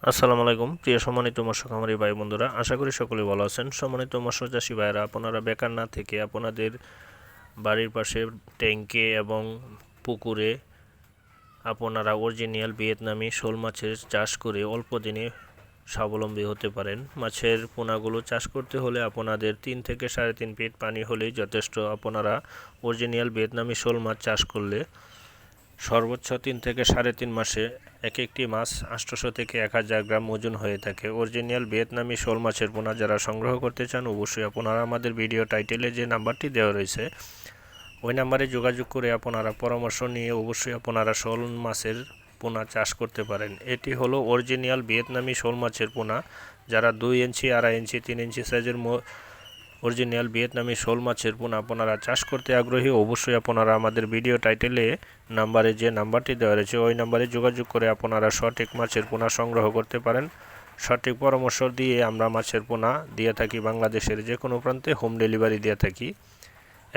আসসালামু আলাইকুম প্রিয় সম্মানিত মৎস্য খামারি ভাই বন্ধুরা, আশা করি সকলেই ভালো আছেন। সম্মানিত মৎস্য চাষী ভাইরা, আপনারা বেকার না থেকে আপনাদের বাড়ির পাশে ট্যাঙ্কে এবং পুকুরে আপনারা অরিজিনাল ভিয়েতনামি শোল মাছের চাষ করে অল্প দিনে স্বাবলম্বী হতে পারেন। মাছের পোনাগুলো চাষ করতে হলে আপনাদের 3 থেকে 3.5 ফিট পানি হলেই যথেষ্ট। আপনারা অরিজিনাল ভিয়েতনামি শোল মাছ চাষ করলে সর্বোচ্চ 3 থেকে 3.5 মাসে এক একটি মাছ 800 থেকে 1000 গ্রাম ওজন হয়ে থাকে। অরিজিনাল ভিয়েতনামি শোল মাছের পোনা যারা সংগ্রহ করতে চান, অবশ্যই আপনারা আমাদের ভিডিও টাইটেলে যে নাম্বারটি দেওয়া রয়েছে ওই নাম্বারে যোগাযোগ করে আপনারা পরামর্শ নিয়ে অবশ্যই আপনারা শোল মাছের পোনা চাষ করতে পারেন। এটি হলো অরিজিনাল ভিয়েতনামি শোল মাছের পোনা। যারা 2 ইঞ্চি, 2.5 ইঞ্চি, 3 ইঞ্চি সাইজের অরিজিনাল ভিয়েতনামি শোল মাছের পোনা আপনারা চাষ করতে আগ্রহী, অবশ্যই আপনারা আমাদের ভিডিও টাইটেলে নাম্বারে যে নাম্বারটি দেওয়া রয়েছে ওই নাম্বারে যোগাযোগ করে আপনারা সঠিক মাছের পোনা সংগ্রহ করতে পারেন। সঠিক পরামর্শ দিয়ে আমরা মাছের পোনা দিয়ে থাকি, বাংলাদেশের যে কোনো প্রান্তে হোম ডেলিভারি দিয়ে থাকি।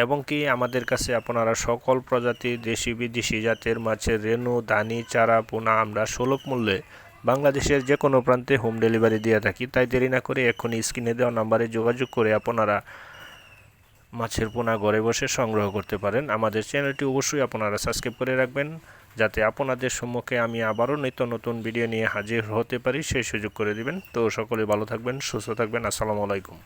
এবং কি আমাদের কাছে আপনারা সকল প্রজাতির দেশি বিদেশি জাতের মাছের রেণু, দানি, চারা, পোনা আমরা সুলভ মূল্যে বাংলাদেশের যে কোনো প্রান্তে হোম ডেলিভারি দিয়ে থাকি। তাই দেরি না করে এখনই স্ক্রিনে দেওয়া নাম্বারে যোগাযোগ করে আপনারা মাছের পোনা ঘরে বসে সংগ্রহ করতে পারেন। আমাদের চ্যানেলটি অবশ্যই আপনারা সাবস্ক্রাইব করে রাখবেন, যাতে আপনাদের সম্মুখে আমি আবারও নিত্য নতুন ভিডিও নিয়ে হাজির হতে পারি, সেই সুযোগ করে দিবেন। তো সকলে ভালো থাকবেন, সুস্থ থাকবেন। আসসালামু আলাইকুম।